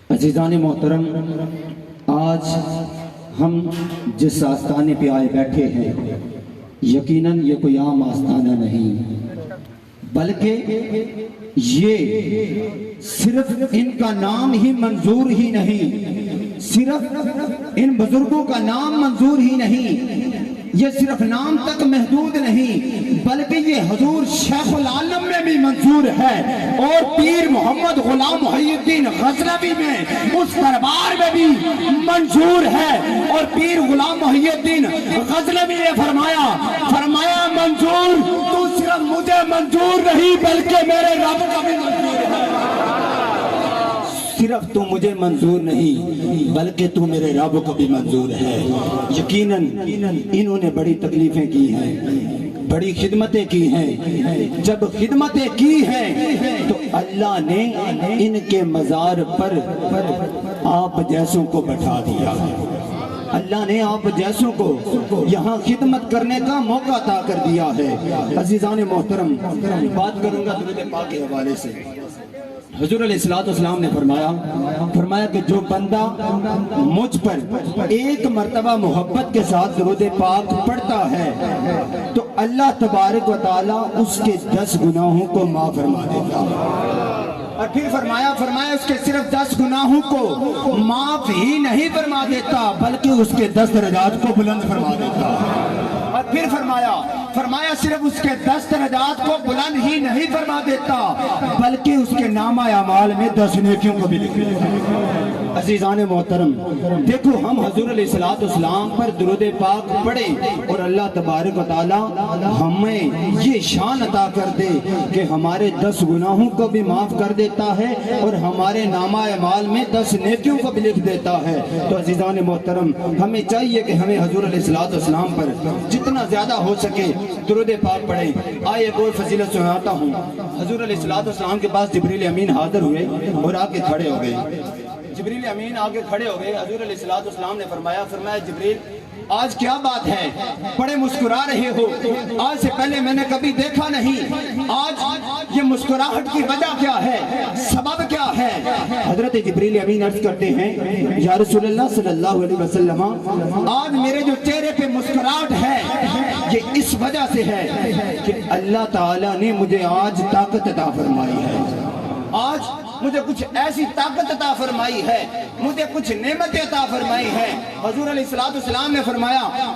عزیزان محترم، آج ہم جس آستانے پہ آئے بیٹھے ہیں یقیناً یہ کوئی عام آستانہ نہیں، بلکہ یہ صرف ان کا نام ہی منظور ہی نہیں، صرف ان بزرگوں کا نام منظور ہی نہیں، یہ صرف نام تک محدود نہیں، بلکہ یہ حضور شیخ العالم میں بھی منظور ہے، اور پیر محمد غلام محی الدین غزنوی میں اس دربار میں بھی منظور ہے۔ اور پیر غلام محی الدین غزنوی نے فرمایا منظور تو صرف مجھے منظور نہیں بلکہ میرے رب کا بھی منظور ہے۔ صرف تو مجھے منظور نہیں بلکہ تو میرے رب کو بھی منظور ہے۔ یقیناً انہوں نے بڑی تکلیفیں کی ہیں، بڑی خدمتیں کی ہیں، جب خدمتیں کی ہیں تو اللہ نے ان کے مزار پر آپ جیسوں کو بٹھا دیا، اللہ نے آپ جیسوں کو یہاں خدمت کرنے کا موقع عطا کر دیا ہے۔ عزیزان محترم، بات کروں گا درود پاک کے حوالے سے۔ حضور علیہ السلام نے فرمایا کہ جو بندہ مجھ پر ایک مرتبہ محبت کے ساتھ درود پاک پڑھتا ہے تو اللہ تبارک و تعالی اس کے 10 گناہوں کو معاف فرما دیتا ہے۔ اور پھر فرمایا اس کے صرف 10 گناہوں کو معاف ہی نہیں فرما دیتا بلکہ اس کے 10 درجات کو بلند فرما دیتا ہے۔ اور پھر فرمایا صرف اس کے 10 درجات کو بلند ہی نہیں فرما دیتا بلکہ اس کے نامہ اعمال میں 10 نیکیوں کو بھی لکھ دیتا ہے۔ عزیزان محترم، دیکھو ہم حضور علیہ السلام پر درود پاک پڑھیں اور اللہ تبارک و تعالی ہمیں یہ شان عطا کر دے کہ ہمارے 10 گناہوں کو بھی معاف کر دیتا ہے اور ہمارے نامہ اعمال میں 10 نیکیوں کو بھی لکھ دیتا ہے۔ تو عزیزان محترم، ہمیں چاہیے کہ ہمیں حضور علیہ السلام پر جتنا زیادہ ہو سکے درود پاک پڑھیں۔ آئے ایک اور فضیلت سناتا ہوں۔ حضور علیہ السلام کے پاس جبریل امین حاضر ہوئے اور آ کے کھڑے ہو گئے۔ جبریل امین آگے کھڑے ہو گئے، حضور علیہ السلام نے فرمایا جبریل آج کیا بات ہے، بڑے مسکرا رہے ہو، آج سے پہلے میں نے کبھی دیکھا نہیں، آج یہ مسکراہٹ کی وجہ کیا ہے، سبب کیا ہے؟ حضرت جبریل امین عرض کرتے ہیں یا رسول اللہ صلی اللہ علیہ وسلم، آج میرے جو چہرے پہ مسکراہٹ ہے یہ اس وجہ سے ہے کہ اللہ تعالیٰ نے مجھے آج طاقت عطا فرمائی ہے، آج مجھے کچھ ایسی طاقت عطا فرمائی ہے، مجھے کچھ نعمت عطا فرمائی ہے۔ حضور علیہ السلام نے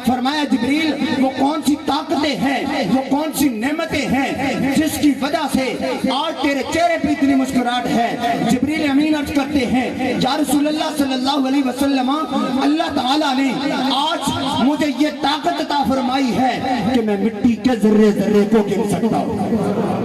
فرمایا جبریل وہ کون سی طاقتیں ہیں، وہ کون سی نعمتیں ہیں جس کی وجہ سے آج تیرے چہرے پہ اتنی مسکراہٹ ہے؟ جبریل امین عرض کرتے ہیں یا رسول اللہ صلی اللہ علیہ وسلم، اللہ تعالیٰ نے آج مجھے یہ طاقت عطا فرمائی ہے کہ میں مٹی کے ذرے ذرے کو گن سکتا ہوں،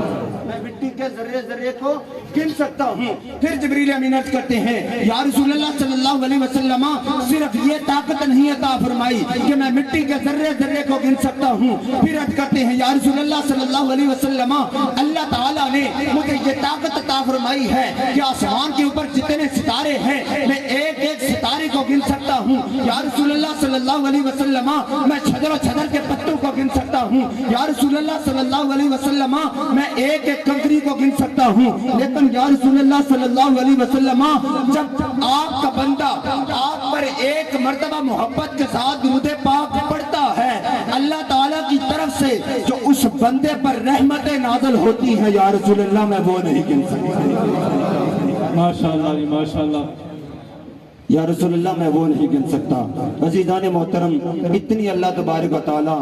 کے ذرے کو گن سکتا ہوں۔ پھر جبریل امین عرض کرتے ہیں یا رسول اللہ صلی اللہ علیہ وسلم، صرف یہ طاقت نہیں عطا فرمائی کہ میں مٹی کے ذرے کو گن سکتا ہوں، پھر عرض کرتے ہیں یا رسول اللہ صلی اللہ علیہ وسلم، اللہ تعالیٰ نے مجھے یہ طاقت عطا فرمائی ہے کہ آسمان کے اوپر جتنے ستارے ہیں میں ایک ایک ستارے کو گن سکتا ہوں۔ یا رسول اللہ صلی اللہ علیہ وسلم، میں چھجر کے پتوں کو گن سکتا ہوں۔ یا رسول اللہ صلی اللہ علیہ وسلم، میں ایک ایک کنکری کو گن سکتا ہوں۔ لیکن یا رسول اللہ صلی اللہ علیہ وسلم، جب آپ کا بندہ آپ پر ایک مرتبہ محبت کے ساتھ درود پاک پڑھتا ہے، اللہ تعالیٰ کی طرف سے جو اس بندے پر رحمتیں نازل ہوتی ہیں یا رسول اللہ میں وہ نہیں گن سکتا۔ ماشاءاللہ ماشاءاللہ یا رسول اللہ میں وہ نہیں گن سکتا۔ عزیزان محترم، اتنی اللہ تبارک و تعالی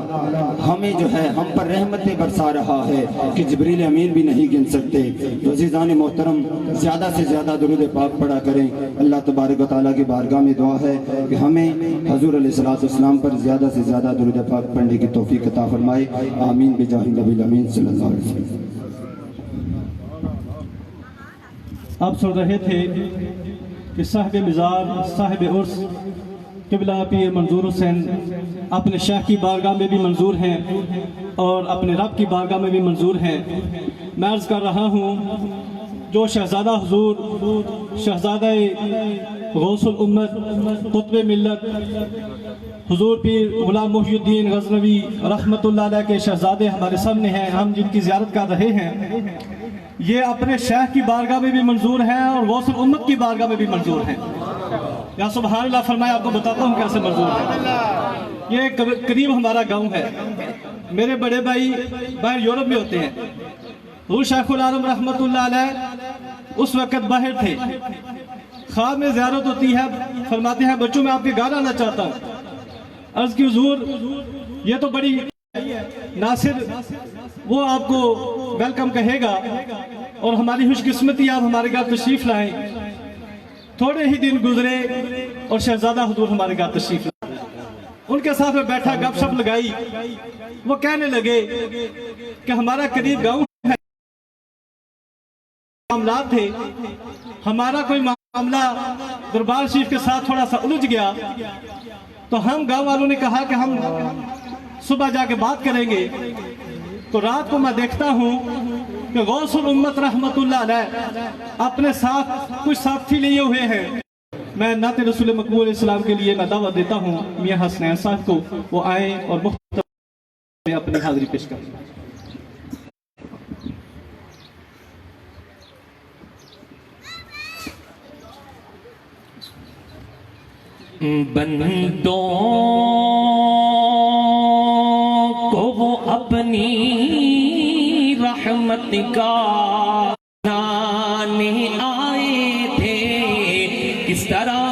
ہمیں جو ہے ہم پر رحمتیں برسا رہا ہے کہ جبریل امین بھی نہیں گن سکتے۔ تو عزیزان محترم، زیادہ سے زیادہ درود پاک پڑھا کریں۔ اللہ تبارک و تعالی کی بارگاہ میں دعا ہے کہ ہمیں حضور علیہ السلام پر زیادہ سے زیادہ درود پاک پڑھنے کی توفیق عطا فرمائے۔ آمین بجاہ نبی الامین صلی اللہ علیہ وسلم۔ آپ سن رہے تھے کہ صاحب مزار صاحب عرس قبلہ پیر منظور حسین اپنے شیخ کی بارگاہ میں بھی منظور ہیں اور اپنے رب کی بارگاہ میں بھی منظور ہیں۔ میں عرض کر رہا ہوں جو شہزادہ حضور شہزادہ غوث الامت قطب ملت حضور پیر غلام محی الدین غزنوی رحمت اللہ علیہ کے شہزادے ہمارے سامنے ہیں، ہم جن کی زیارت کر رہے ہیں، یہ اپنے شیخ کی بارگاہ میں بھی منظور ہیں اور غوث الامت کی بارگاہ میں بھی منظور ہیں. یا سبحان اللہ فرمائے. آپ کو بتاتا ہوں کیسے منظور ہیں. یہ قریب ہمارا گاؤں ہے. میرے بڑے بھائی باہر یورپ میں ہوتے ہیں. حضور شیخ العالم رحمت اللہ علیہ اس وقت باہر تھے. خواب میں زیارت ہوتی ہے. فرماتے ہیں بچوں میں آپ کے گھر آنا چاہتا ہوں. عرض کی حضور یہ تو بڑی ناصر وہ آپ کو ویلکم کہے گا اور ہماری خوش قسمتی آپ ہمارے گھر تشریف لائیں. تھوڑے ہی دن گزرے اور شہزادہ حضور ہمارے گھر تشریف لائے. ان کے ساتھ میں بیٹھا گپ شپ لگائی. وہ کہنے لگے کہ ہمارا قریب گاؤں ہے, معاملات تھے, ہمارا کوئی معاملہ دربار شریف کے ساتھ تھوڑا سا الجھ گیا تو ہم گاؤں والوں نے کہا کہ ہم صبح جا کے بات کریں گے. تو رات کو میں دیکھتا ہوں کہ غوث الامت رحمت اللہ علیہ اپنے ساتھ کچھ ساتھی لیے ہوئے ہیں. میں نعت رسول مقبول اسلام کے لیے میں دعوت دیتا ہوں میاں حسنین صاحب کو, وہ آئیں اور مختلف میں اپنی حاضری پیش کریں. بندوں کو وہ اپنی رحمت کا لانے آئے تھے. کس طرح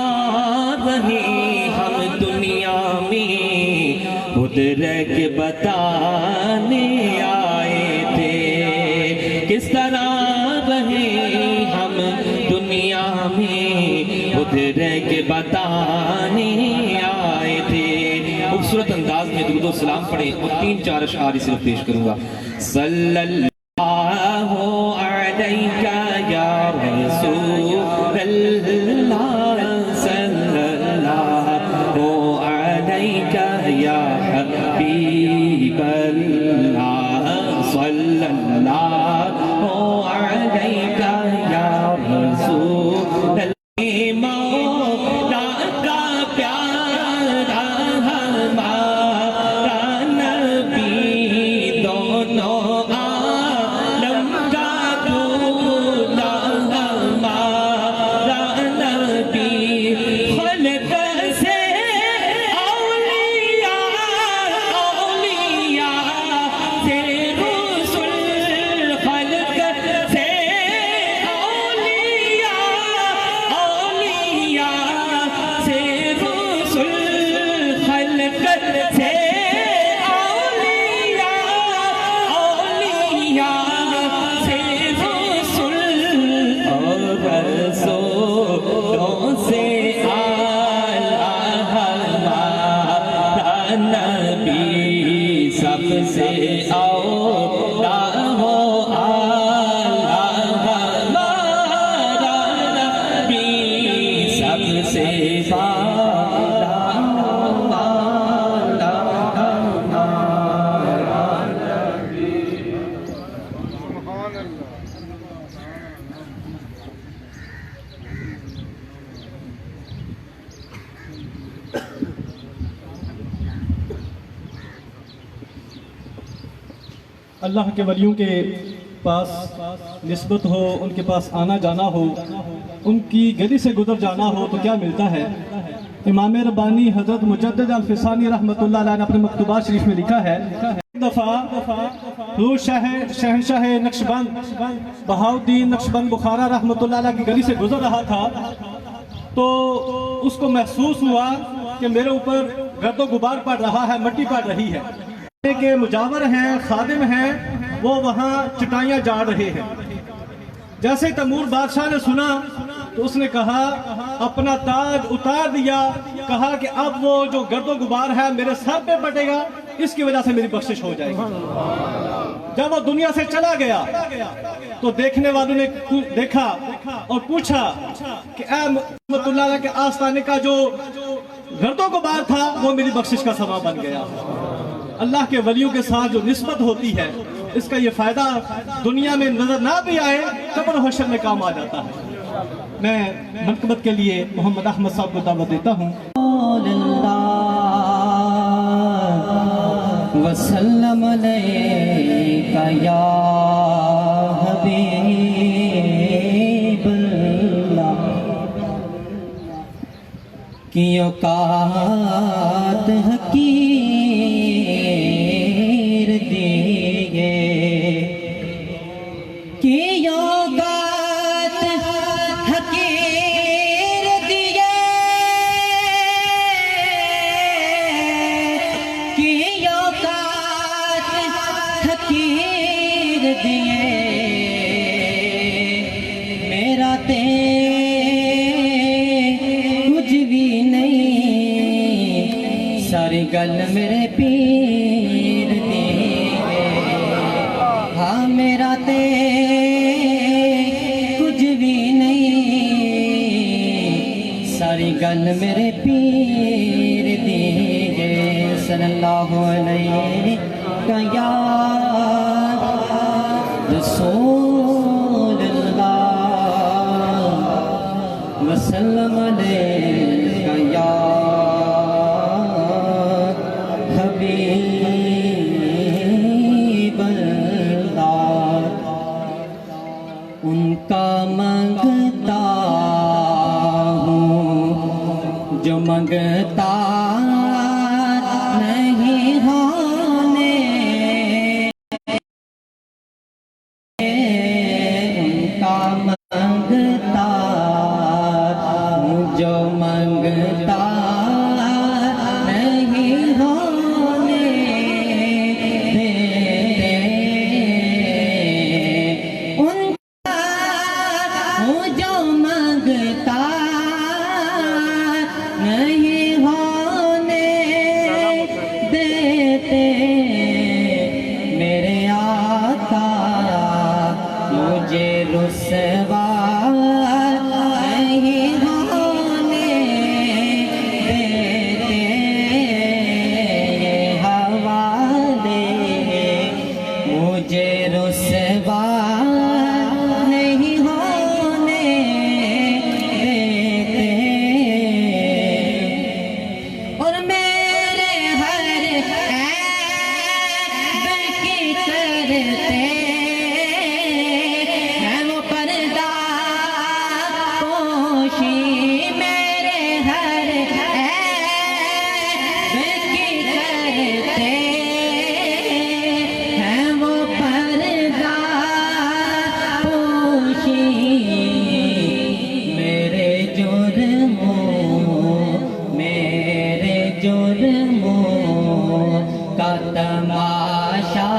رہے ہم دنیا میں خود رہ کے بتانے آئے تھے. کس طرح رہے ہم دنیا میں خود رہ کے بتانے آئے تھے. خوبصورت انداز میں درود و سلام پڑھیں اور 3-4 اشعار صرف پیش کروں گا. صلی اللہ علیہ یا رسول اللہ, صلی اللہ علیہ یا حبیب اللہ, صلی اللہ علیہ یا رسول اللہ. مولا کا پیارا ہمارا نبی, دونوں عالم کا دولا ہمارا نبی. خلق سے اولیاء, اولیاء سے رسول, خلق سے اللہ کے ولیوں کے پاس نسبت ہو, ان کے پاس آنا جانا ہو, ان کی گلی سے گزر جانا ہو تو کیا ملتا ہے. امام ربانی حضرت مجدد الفسانی رحمت اللہ علیہ نے اپنے مکتوبات شریف میں لکھا ہے, ایک دفعہ حضور شہنشاہ نقشبند بہاؤالدین نقشبند بخارا رحمت اللہ علیہ کی گلی سے گزر رہا تھا تو اس کو محسوس ہوا کہ میرے اوپر گرد و غبار پڑ رہا ہے, مٹی پڑ رہی ہے. کے مجاور ہیں, خادم ہیں, وہ وہاں چٹائیاں جاڑ رہے ہیں. جیسے تیمور بادشاہ نے سنا تو اس نے کہا, اپنا تاج اتار دیا, کہا کہ اب وہ جو گرد و غبار ہے میرے سر پہ پڑے گا, اس کی وجہ سے میری بخشش ہو جائے گی. جب وہ دنیا سے چلا گیا تو دیکھنے والوں نے دیکھا اور پوچھا کہ اے رحمت اللہ علیہ کے آستانے کا جو گرد و غبار تھا وہ میری بخشش کا سبب بن گیا. اللہ کے ولیوں کے ساتھ جو نسبت ہوتی ہے اس کا یہ فائدہ دنیا میں نظر نہ بھی آئے, قبر و حشر میں کام آ جاتا ہے. میں منقبت کے لیے محمد احمد صاحب کو دعوت دیتا ہوں. وسلم علیکہ یا حبیب کی اوقات حقیر دیے کی اوقات حقیر دیے کی اوقات حقیر دیے میرا تے کچھ بھی نہیں ساری گل میرے پیر دی ہاں میرا تے کچھ بھی نہیں ساری گل میرے پیر دی صلی اللہ علیہ یا رسول اللہ وسلم علیہ یا حبیب اللہ ان کا منگتا ہوں جو منگتا نہیں ہونے ان کا منگتا ہوں جو منگتا نہیں ہونے دیتے ان کا ہوں جو منگتا نہیں ہونے دیتے میرے آقا مجھے رسوا نہیں ہونے دیتے یہ حوالے مجھے رسوا نہیں ہونے دیتے اور میرے ہر عیب کی کرتے ہیں وہ پردہ پوشی میرے ہر عیب کی کرتے ہیں وہ پردہ پوشی میرے جرموں کا تماشا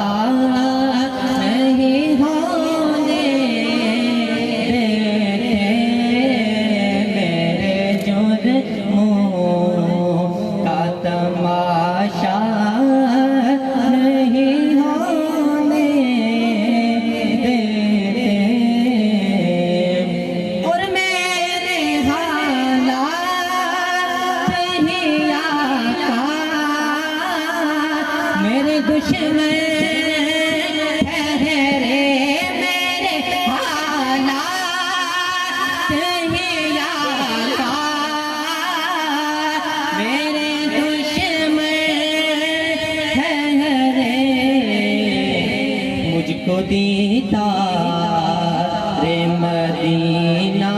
نہیں ہونے دیتے میرے جرموں کا تماشا نہیں ہونے دیتے اور میرے حالات ہی آقا میرے دشمن ٹھہرے میرے حالات ہی آقا میرے دشمن ٹھہرے مجھ کو دیدار مدینہ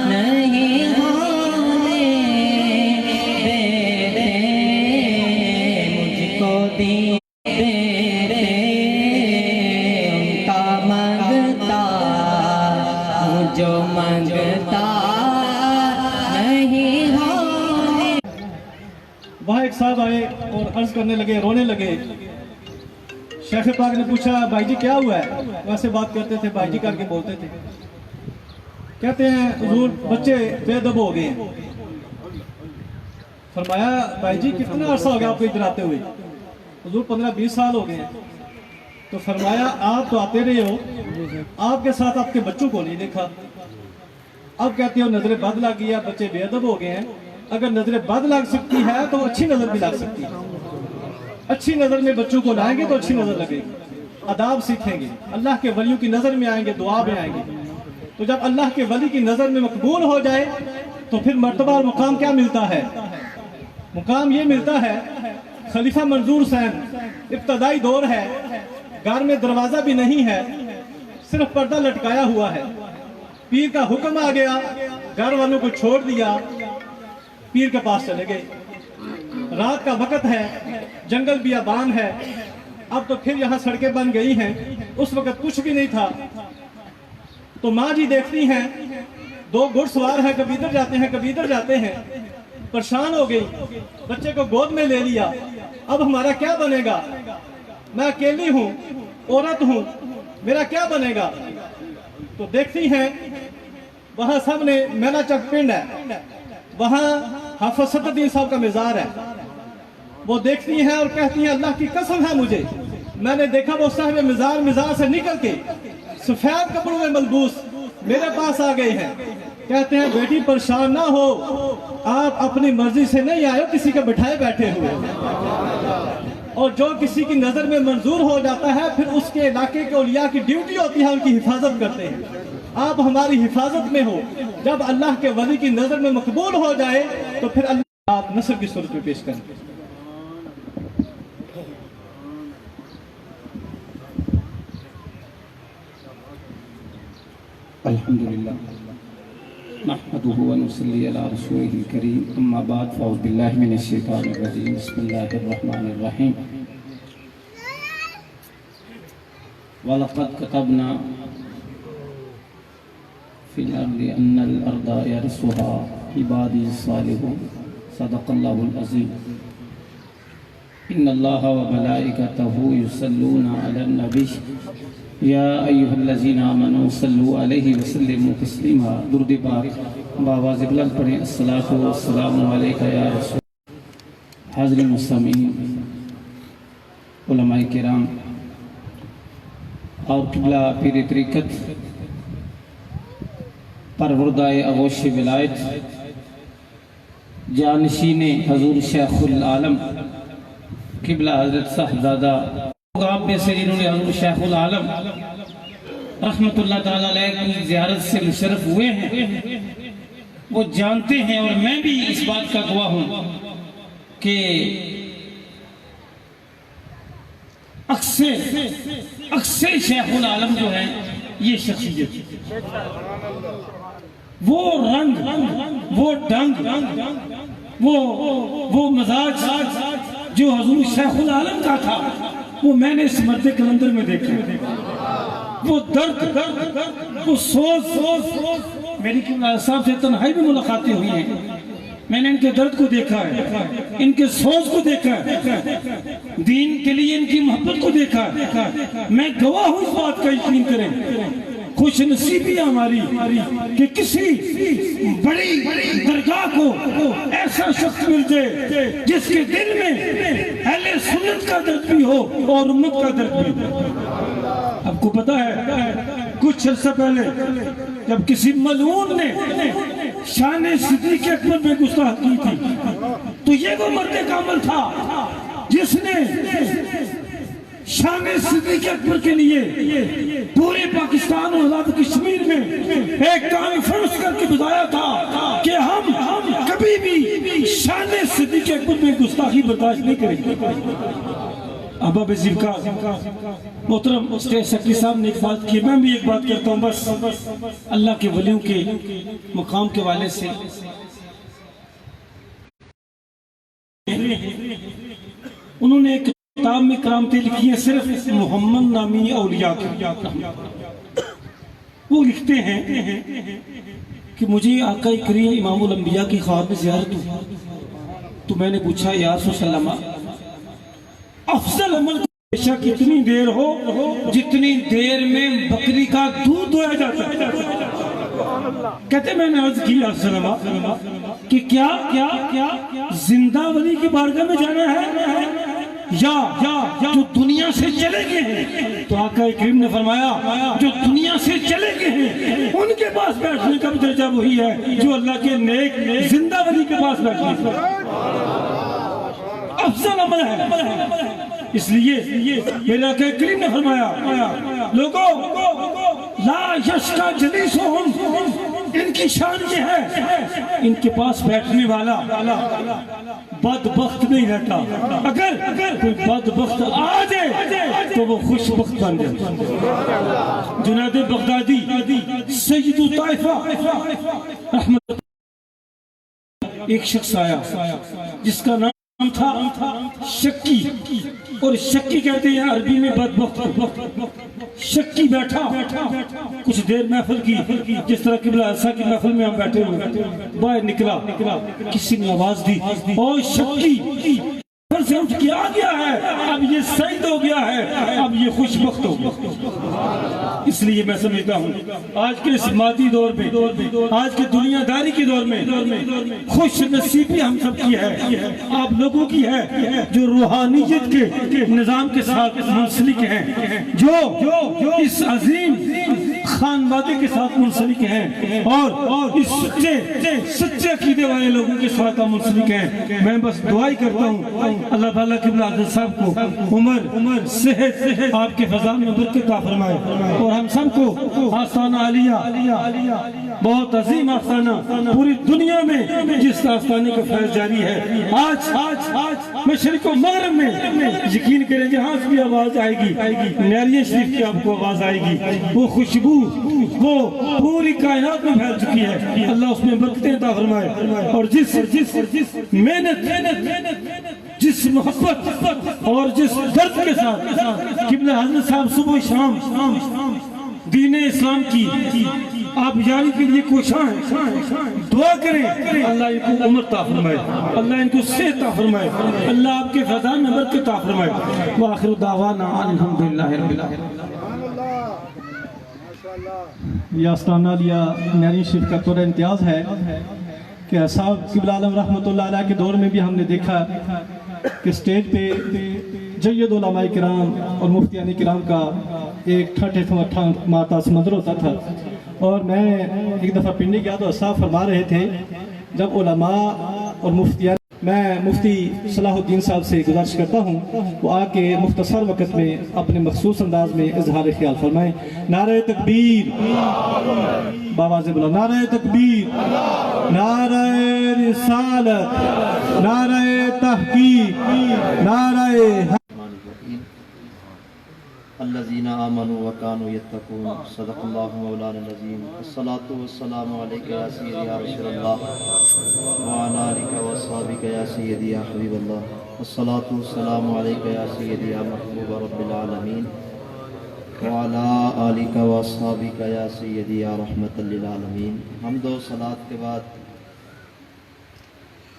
نہیں ہونے دیتے مجھ کو دیتے ان کا منگتا ہوں جو منگتا نہیں ہونے وہاں ایک صاحب آئے اور عرض کرنے لگے رونے لگے شیخ پاک نے پوچھا بھائی جی کیا ہوا ہے ویسے بات کرتے تھے بھائی جی کر کے بولتے تھے کہتے ہیں حضور بچے بے ادب ہو گئے ہیں فرمایا بھائی جی کتنا عرصہ ہو گیا آپ کو ادھر آتے ہوئے حضور 15-20 سال ہو گئے ہیں تو فرمایا آپ تو آتے رہے ہو آپ کے ساتھ آپ کے بچوں کو نہیں دیکھا اب کہتے ہو نظر بد لگ گیا بچے بے ادب ہو گئے ہیں اگر نظر بد لگ سکتی ہے تو اچھی نظر بھی لگ سکتی ہے اچھی نظر میں بچوں کو لائیں گے تو اچھی نظر لگے گی آداب سیکھیں گے اللہ کے ولیوں کی نظر میں آئیں گے دعا میں آئیں گے تو جب اللہ کے ولی کی نظر میں مقبول ہو جائے تو پھر مرتبہ اور مقام کیا ملتا ہے مقام یہ ملتا ہے خلیفہ منظور حسین ابتدائی دور ہے گھر میں دروازہ بھی نہیں ہے صرف پردہ لٹکایا ہوا ہے پیر کا حکم آ گیا گھر والوں کو چھوڑ دیا پیر کے پاس چلے گئے. رات کا وقت ہے، جنگل بیابان ہے. اب تو پھر یہاں سڑکیں بن گئی ہیں، اس وقت کچھ بھی نہیں تھا. تو ماں جی دیکھتی ہیں 2 گھڑ سوار ہیں، کبھی ادھر جاتے ہیں کبھی ادھر جاتے ہیں. پریشان ہو گئی، بچے کو گود میں لے لیا. اب ہمارا کیا بنے گا؟ میں اکیلی ہوں، عورت ہوں، میرا کیا بنے گا؟ تو دیکھتی ہیں وہاں سامنے مینا چک پنڈ ہے، وہاں حافظ صدر الدین صاحب کا مزار ہے. وہ دیکھتی ہیں اور کہتی ہیں اللہ کی قسم ہے مجھے، میں نے دیکھا وہ صاحب مزار سے نکل کے سفید کپڑوں میں ملبوس میرے پاس آ گئے ہیں. کہتے ہیں بیٹی پریشان نہ ہو، آپ اپنی مرضی سے نہیں آئے ہو، کسی کے بٹھائے بیٹھے ہوئے. اور جو کسی کی نظر میں منظور ہو جاتا ہے پھر اس کے علاقے کے اولیاء کی ڈیوٹی ہوتی ہے ان کی حفاظت کرتے ہیں. آپ ہماری حفاظت میں ہو. جب اللہ کے ولی کی نظر میں مقبول ہو جائے تو پھر اللہ آپ نصر کی صورت میں پیش کریں. الحمدللہ نحمده ونصلي على رسوله الكريم اما بعد فاعوذ بالله من الشیطان الرجیم بسم اللہ الرحمن الرحیم وَلَقَدْ كَتَبْنَا فِي الْأَرْضِ أَنَّ الْأَرْضَ يَرِثُهَا عِبَادِي الصَّالِحُونَ صدق اللہ العظیم. ان اللہ وملائکتہ یصلون علی النبی یا ایہا الذین آمنوا صلوا علیہ وسلموا تسلیما. درود پاک بآواز بلند پڑھیں. الصلاۃ والسلام علیک یا رسول. حاضرین مستمعین، علماء کرام اور قبلہ پیر طریقت پروردہ اغوش ولایت جانشین حضور شیخ العالم قبلہ حضرت صاحبزادہ آپ میں سے جنہوں نے حضور شیخ العالم رحمت اللہ تعالیٰ علیہ کی زیارت سے مشرف ہوئے ہیں وہ جانتے ہیں، اور میں بھی اس بات کا گواہ ہوں کہ اکثر شیخ العالم جو ہے یہ شخصیت، وہ رنگ، وہ ڈنگ، وہ مزاج جو حضور شیخ العالم کا تھا وہ میں نے اس مرد کلندر میں دیکھا. وہ درد، وہ سوز، میری صاحب سے تنہائی میں ملاقاتیں ہوئی ہیں، میں نے ان کے درد کو دیکھا ہے، ان کے سوز کو دیکھا ہے، دین کے لیے ان کی محبت کو دیکھا ہے. میں گواہ ہوں اس بات کا، یقین کریں. خوش نصیبی ہماری کہ کسی بڑی درگاہ کو ایسا شخص مل جائے جس کے دل میں اہل سنت کا درد بھی ہو اور امت کا درد بھی. آپ کو پتا ہے کچھ عرصہ پہلے جب کسی ملعون نے شان صدیق اکبر میں گستاخی کی تھی تو یہ وہ مرد کامل تھا جس نے شان صدیق اکبر کے لیے پورے پاکستان اور آزاد کشمیر میں ایک کانفرنس کر کے بتایا تھا کہ ہم کبھی بھی شان صدیق اکبر میں گستاخی برداشت نہیں کریں گے. احباب ذکر محترم اسٹیج سیکرٹری صاحب نے ایک بات کی، میں بھی ایک بات کرتا ہوں بس اللہ کے ولیوں کے مقام کے والے سے. انہوں نے ایک کتاب میں کرامتیں لکھی ہیں صرف محمد نامی اولیاء کی. وہ لکھتے ہیں کہ مجھے آقا کریم امام الانبیاء کی خواب میں زیارت ہوئی تو میں نے پوچھا یا رسول اللہ افضل عمل ہمیشہ کتنی دیر ہو جتنی دیر میں بکری کا دودھ دھویا جاتا ہے. کہتے میں نے عرض کی یا رسول اللہ کہ کیا زندہ ولی کی بارگاہ میں جانا ہے یا جو دنیا سے چلے گئے ہیں؟ تو آقا کریم نے فرمایا جو دنیا سے چلے گئے ہیں ان کے پاس بیٹھنے کا درجہ وہی ہے جو اللہ کے نیک زندہ ولی کے پاس بیٹھنے کا افضل عمل ہے. اس لیے میرے آقا کریم نے فرمایا لوگوں لا یشکا جلیسہم، ان کی شان یہ ہے ان کے پاس بیٹھنے والا بدبخت نہیں رہتا. اگر کوئی بدبخت آ جائے تو وہ خوش بخت بن جائے. جنید بغدادی سید الطائفہ رحمت ایک شخص آیا جس کا نام تھا شکی، اور شکی کہتے ہیں عربی میں بدبخت۔ شکی بیٹھا کچھ دیر محفل کی، جس طرح قبلہ عرصہ کی محفل میں ہم بیٹھے ہوئے، باہر نکلا، کسی نے آواز دی، اور شکی پھر سے اٹھ کے آ گیا ہے، اب یہ سعید ہو گیا ہے، اب یہ خوش بخت ہو گیا۔ اس لیے میں سمجھتا ہوں آج کے اس مادی دور میں، آج کے دنیا داری کے دور میں خوش نصیبی ہم سب کی ہے، آپ لوگوں کی ہے جو روحانیت کے نظام کے ساتھ منسلک ہیں، جو اس عظیم خانوادے کے ساتھ منسلک ہیں، اور اس سچے عقیدے والے لوگوں کے ساتھ منسلک ہیں۔ میں بس دعائی کرتا ہوں اللہ تعالیٰ قبلہ حضرت صاحب کو عمر صحت آپ کے خزان میں برکت عطا فرمائے، اور ہم سب کو آستانہ عالیہ، بہت عظیم آستانہ، پوری دنیا میں جس آستانے کا فیض جاری ہے، آج مشرق و مغرب میں یقین کریں جہاں سے بھی آواز آئے گی نیریہ شریف کی آپ کو آواز آئے گی، وہ خوشبو وہ پوری کائنات میں پھیل چکی ہے، اللہ اس میں برکتیں عطا فرمائے، اور جس محنت، جس محبت اور جس درد کے ساتھ قبلہ حضرت صاحب صبح شام دین اسلام کی آپ جاری کے لیے کوشاں ہیں، دعا کریں اللہ ان کو عمر عطا فرمائے، اللہ ان کو صحت عطا فرمائے، اللہ آپ کے فضان میں برکت عطا فرمائے۔ وآخر دعوانا الحمدللہ رب العالمین۔ یہ آستانہ عالیہ نیرین شریف کا طور امتیاز ہے کہ صاحب قبلہ عالم رحمۃ اللہ علیہ کے دور میں بھی ہم نے دیکھا کہ سٹیج پہ جید علماء کرام اور مفتیان کرام کا ایک ٹھٹھے ماتا سمندر ہوتا تھا، اور میں ایک دفعہ پنڈی گیا تو صاحب فرما رہے تھے جب علماء اور مفتیان، میں مفتی صلاح الدین صاحب سے گزارش کرتا ہوں وہ آ کے مختصر وقت میں اپنے مخصوص انداز میں اظہار خیال فرمائیں۔ نعرہ تکبیر، باواز بلند، نعرہ تکبیر، نعرہ رسالت، نعرہ تحقیق، نعرہ الذين آمنوا وكانوا يتقون صدق الله مولانا العظيم الصلاة والسلام عليك يا سيدي يا رسول الله وعلى آلك وأصحابك يا سيدي يا حبيب الله الصلاة والسلام عليك يا سيدي يا محبوب رب العالمين وعلى آلك وأصحابك يا سيدي يا رحمة للعالمين۔ حمد و صلاة کے بعد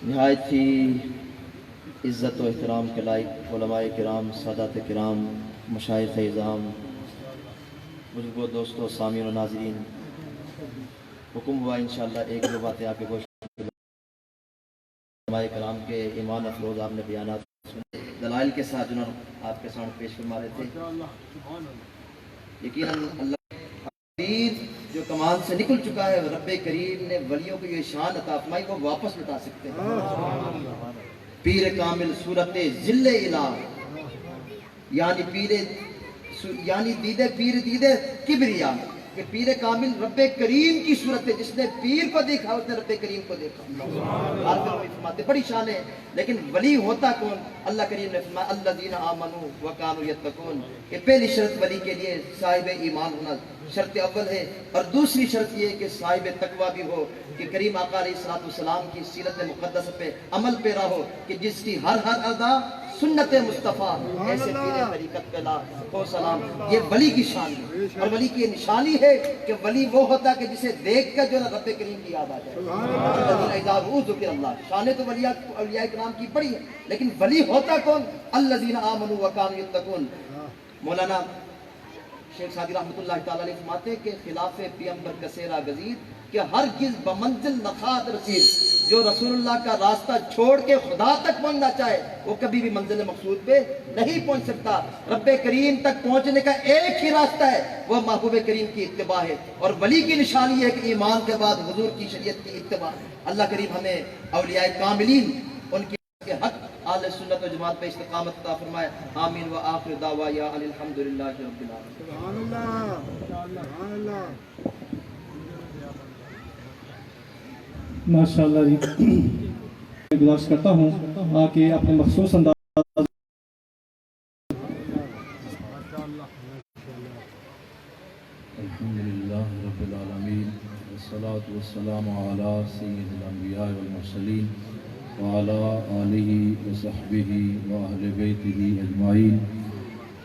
نہایت ہی عزت و احترام کے لائق علماء کرام، سادات کرام، مشائخ اعظام، بزرگوں، دوستوں، سامعین و ناظرین، حکم ہوا انشاءاللہ ایک دو باتیں آپ کے گوشت علماء کرام کے ایمان افروز آپ نے بیانات سنے، دلائل کے ساتھ جنہوں آپ کے سامنے پیش فرما رہے تھے۔ یقیناً اللہ حبیب جو کمان سے نکل چکا ہے، رب کریم نے ولیوں کو یہ شان عطا فرمائی وہ واپس لٹا سکتے ہیں۔ پیر کامل صورت ذل الہ، یعنی دیدے پیر دیدے کبریا، کہ پیر کامل رب کریم کی صورت ہے، جس نے پیر کو دیکھا اس نے رب کریم کو دیکھا۔ فرماتے بڑی شان ہے، لیکن ولی ہوتا کون؟ اللہ کریم نے فرمایا الذین آمنوا وکانوا یتقون، کہ پہلی شرط ولی کے لیے صاحب ایمان ہونا شرط اول ہے، اور دوسری شرط یہ کہ صاحب تقوی بھی ہو، کہ کریم آقا علیہ السلام کی سیرت مقدس پہ عمل پیرا ہو، کہ جس کی ہر ادا سنت مصطفیٰ، ایسے پیر طریقت پہ لا ہو سلام۔ یہ ولی کی شان ہے، اور ولی کی نشانی ہے کہ ولی وہ ہوتا کہ جسے دیکھ کر جو رب کریم کی یاد آ جائے۔ شان تو اولیاء کرام کی بڑی ہے، لیکن ولی ہوتا کون؟ الذین آمنوا وکانوا یتقون۔ مولانا شیخ سعدی رحمۃ اللہ تعالیٰ علیہ فرماتے کہ خلاف پیغمبر کسیرا گزید، کہ ہرگز بمنزل نخات رسید، جو رسول اللہ کا راستہ چھوڑ کے خدا تک پہنچنا چاہے وہ کبھی بھی منزل مقصود پہ نہیں پہنچ سکتا۔ رب کریم تک پہنچنے کا ایک ہی راستہ ہے، وہ محبوب کریم کی اتباع ہے، اور ولی کی نشانی ہے کہ ایمان کے بعد حضور کی شریعت کی اتباع۔ اللہ کریم ہمیں اولیاء کاملین ان کی حق اہل سنت و جماعت پہ استقامت عطا فرمائے، آمین۔ وآخر دعوایا الحمدللہ رب العالمین۔ سبحان اللہ، سبحان اللہ۔ ماشاءاللہ جی، میں گزارش کرتا ہوں آ کے اپنے مخصوص انداز الحمدللہ رب العالمین والصلاة والسلام على سید الانبیاء والمرسلین وعلى آلہ وصحبہ وأہل بیتہ اجمعین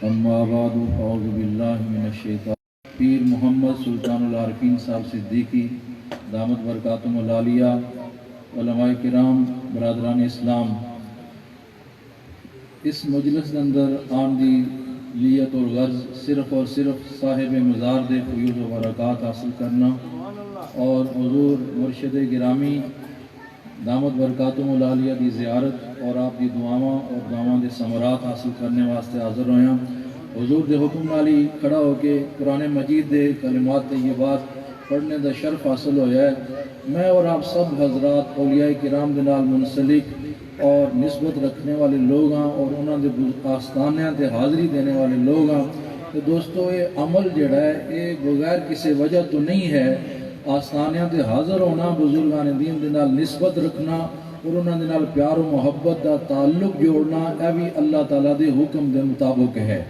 اما بعد اعوذ باللہ من الشیطان پیر محمد سلطان العارفین صاحب صدیقی دامت برکاتہم العالیہ، علماء کرام، برادران اسلام، اس مجلس کے اندر آن دی نیت اور غرض صرف اور صرف صاحب مزار دے فیوض و برکات حاصل کرنا اور حضور مرشد گرامی دامت برکاتہم العالیہ دی زیارت اور آپ دی دعاواں اور دعاواں دے ثمرات حاصل کرنے واسطے حاضر ہویا۔ حضور دے حکم نالی کھڑا ہو کے قرآن مجید دے کلمات طیبات پڑھنے دا شرف حاصل ہویا ہے۔ میں اور آپ سب حضرات اولیاء کرام دے نال منسلک اور نسبت رکھنے والے لوگ ہیں اور انہوں نے آستانیاں تے حاضری دینے والے لوگ ہیں۔ تو دوستو یہ عمل جڑا ہے یہ بغیر کسی وجہ تو نہیں ہے۔ آستانیاں تے حاضر ہونا، بزرگان دین دے نال نسبت رکھنا اور انہوں نے نال پیار و محبت دا تعلق جوڑنا، یہ بھی اللہ تعالیٰ دے حکم دے مطابق ہے۔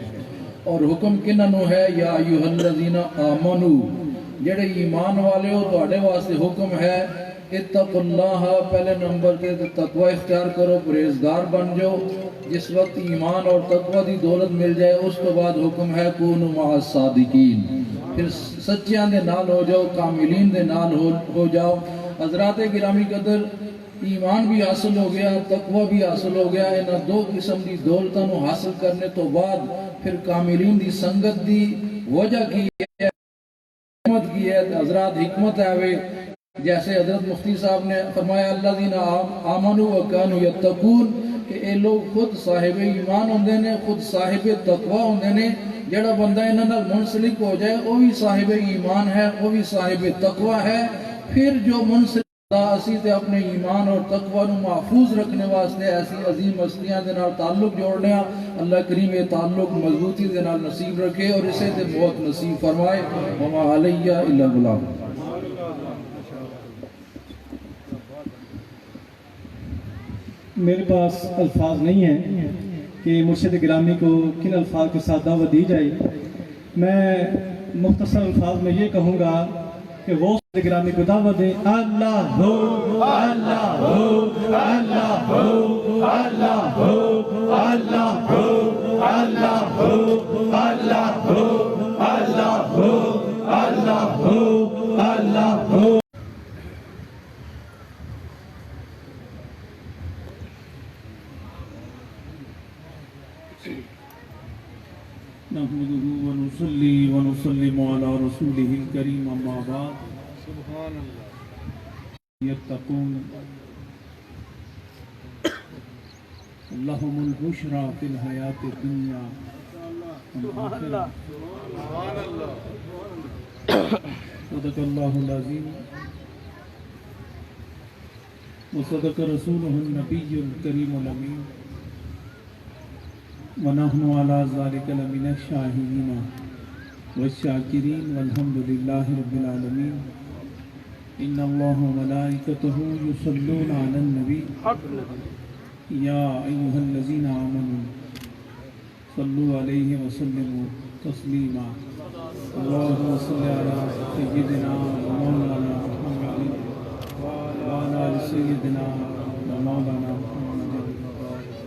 اور حکم کنہوں ہے؟ یا ایھا الذین آمنو، جڑے ایمان والے ہو تو واسطے حکم ہے اتقوا اللہ، پہلے نمبر کے تقوی اختیار کرو، پرہیزگار بن جاؤ۔ جس وقت ایمان اور تقوی دی دولت مل جائے اس کے بعد حکم ہے کونوا مع الصادقین، پھر سچیاں دے نال ہو جاؤ، کاملین دے نال ہو جاؤ۔ حضرات گرامی قدر، ایمان بھی حاصل ہو گیا، تقوی بھی حاصل ہو گیا، انہاں دو قسم دی دولتاں نو حاصل کرنے تو بعد پھر کاملین دی سنگت دی وجہ کی ہے، حکمت کی ہے۔ حضرات حکمت ہے وہ جیسے حضرت مفتی صاحب نے فرمایا الذین آمنوا وکانوا یتقون، کہ اے لوگ خود صاحب ایمان ہوندے نے، خود صاحب تقوی ہوندے نے۔ جڑا بندہ انہاں نال منسلک ہو جائے وہ بھی صاحب ایمان ہے، وہ بھی صاحب تقوی ہے۔ پھر جو منسلک اسی تے اپنے ایمان اور تقوی نو محفوظ رکھنے واسطے ایسی عظیم ہستیاں دے نال تعلق جوڑنے، اللہ کریم یہ تعلق مضبوطی دے نال نصیب رکھے اور اسے تے بہت نصیب فرمائے۔ وما علیہ الا البلاغ۔ میرے پاس الفاظ نہیں ہیں کہ مرشد گرامی کو کن الفاظ کے ساتھ دعوت دی جائے۔ میں مختصر الفاظ میں یہ کہوں گا کہ وہ گرامی کو دعوت دیں، اللہ ہو اللہ ہو اللہ ہو اللہ ہو اللہ ہو اللہ ہو اللہ ہو اللہ ہو اللہ ہو اللہ ہو۔ نحمده ونصلي ونسلم على رسوله الكريم اما بعد۔ سبحان اللہ۔ یتقون لهم البشرى في الحیات الدنیا والآخرہ۔ صدق اللہ العظیم وصدق رسوله النبی الکریم الامین ونحن على ذلك لمن الشاهدين والشاكرين والحمد لله رب العالمين۔ ان الله وملائكته يصلون على النبي يا ايها الذين امنوا صلوا عليه وسلموا تسليما۔ اللهم صل على سيدنا ومولانا محمد وعلى آل سيدنا ومولانا محمد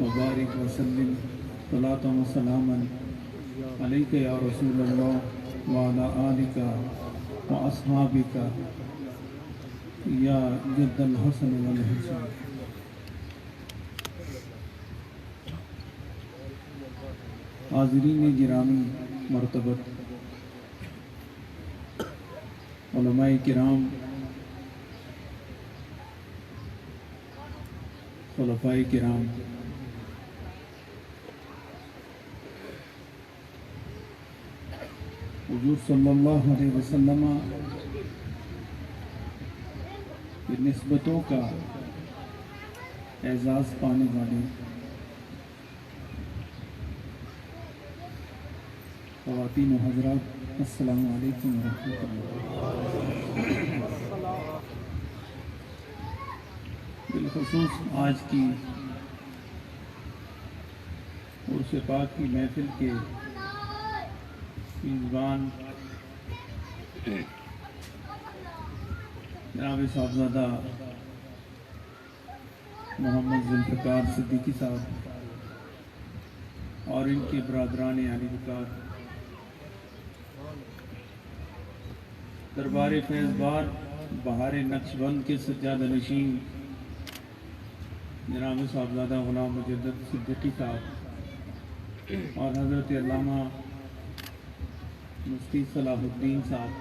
وبارك وسلم صلاة وسلاما عليك يا رسول الله وعلى آلك وأصحابك یا جد الحسن والحسن۔ حاضرین گرامی مرتبت، علماء کرام، خلفاء کرام، حضور صلی اللہ علیہ وسلم کی نسبتوں کا اعزاز پانے والے خواتین و حضرات، السلام علیکم ورحمۃ اللہ۔ بالخصوص آج کی عرس پاک کی محفل کے میزبان جناب صاحبزادہ محمد ذوالفقار صدیقی صاحب اور ان کے برادران علی وقار، دربار فیض بار بہار نقش بند کے سجادہ نشین جناب صاحبزادہ غلام مجدد صدیقی صاحب اور حضرت علامہ مفتی صلاح الدین صاحب،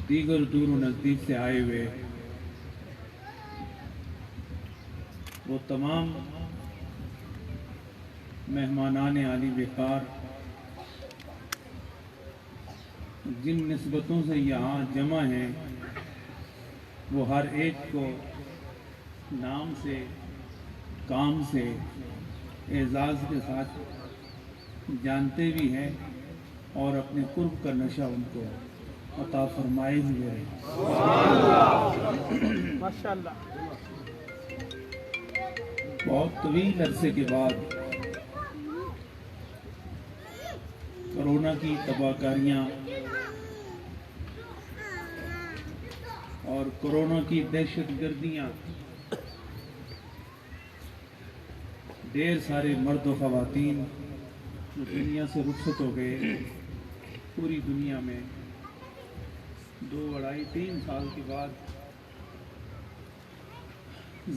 دیگر دور و نزدیک سے آئے ہوئے وہ تمام مہمانان عالی وقار جن نسبتوں سے یہاں جمع ہیں، وہ ہر ایک کو نام سے کام سے اعزاز کے ساتھ جانتے بھی ہیں اور اپنے قرب کا نشہ ان کو عطا فرمائے ہوئے ہیں۔ بہت طویل عرصے کے بعد کرونا کی تباہ کاریاں اور کرونا کی دہشت گردیاں ڈھیر سارے مرد و خواتین جو دنیا سے رخصت ہو گئے، پوری دنیا میں 2 اڑائی 3 سال کے بعد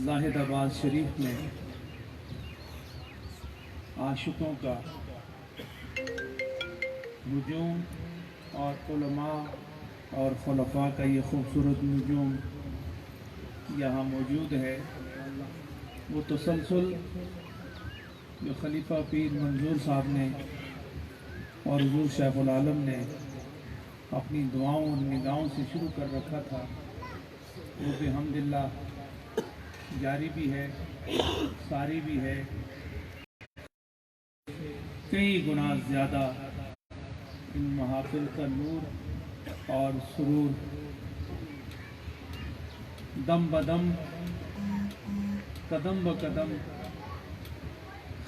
زاہد آباد شریف میں عاشقوں کا ہجوم اور علماء اور خلفاء کا یہ خوبصورت نجوم یہاں موجود ہے۔ وہ تسلسل جو خلیفہ پیر منظور صاحب نے اور حضور شیخ العالم نے اپنی دعاؤں اور نگاہوں سے شروع کر رکھا تھا، وہ بحمداللہ جاری بھی ہے، ساری بھی ہے، کئی گنا زیادہ ان محافل کا نور اور سرور دم بدم، قدم بقدم،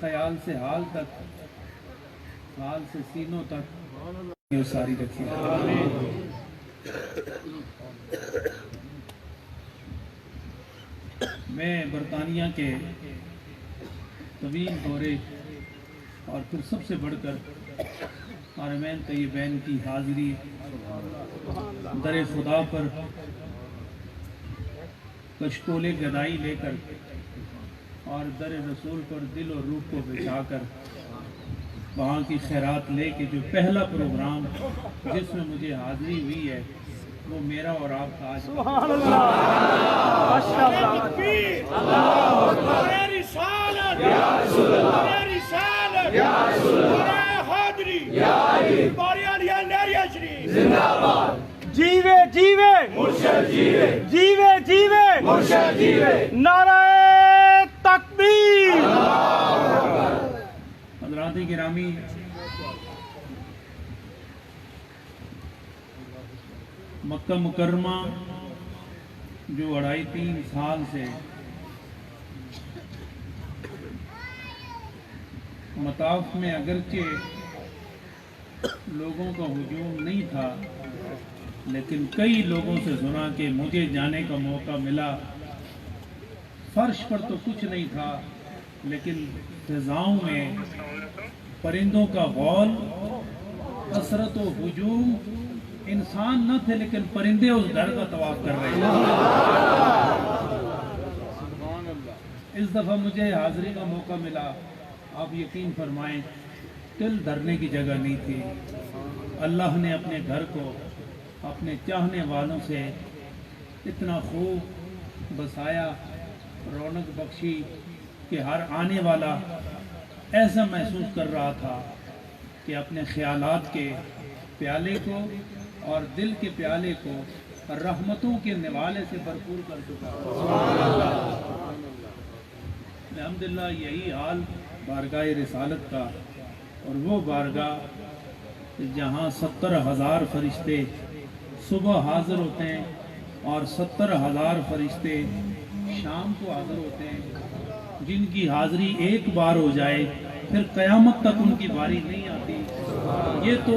خیال سے حال تک، حال سے سینوں تک یہ ساری رکھی ہے۔ میں برطانیہ کے طویل دورے اور پھر سب سے بڑھ کر حرمین طیبین کی حاضری در خدا پر کشکول گدائی لے کر اور در رسول پر دل اور روح کو بچا کر وہاں کی خیرات لے کے جو پہلا پروگرام جس میں مجھے حاضری ہوئی ہے وہ میرا اور آپ کا آج جیوے جیوے مرشد جیوے، جیوے جیوے مرشد جیوے، نعرہ تکبیر۔ حضرات گرامی، مکہ مکرمہ جو 2.5-3 سال سے مطاف میں اگرچہ لوگوں کا ہجوم نہیں تھا، لیکن کئی لوگوں سے سنا کہ مجھے جانے کا موقع ملا۔ فرش پر تو کچھ نہیں تھا، لیکن فضاؤں میں پرندوں کا غول، کثرت و ہجوم، انسان نہ تھے لیکن پرندے اس گھر کا طواف کر رہے تھے۔ اس دفعہ مجھے حاضری کا موقع ملا، آپ یقین فرمائیں تل دھرنے کی جگہ نہیں تھی۔ اللہ نے اپنے گھر کو اپنے چاہنے والوں سے اتنا خوب بسایا، رونق بخشی کہ ہر آنے والا ایسا محسوس کر رہا تھا کہ اپنے خیالات کے پیالے کو اور دل کے پیالے کو رحمتوں کے نوالے سے بھرپور کر چکا۔ الحمدللہ یہی حال بارگاہ رسالت کا، اور وہ بارگاہ جہاں 70,000 فرشتے صبح حاضر ہوتے ہیں اور 70,000 فرشتے شام کو حاضر ہوتے ہیں، جن کی حاضری ایک بار ہو جائے پھر قیامت تک ان کی باری نہیں آتی۔ یہ تو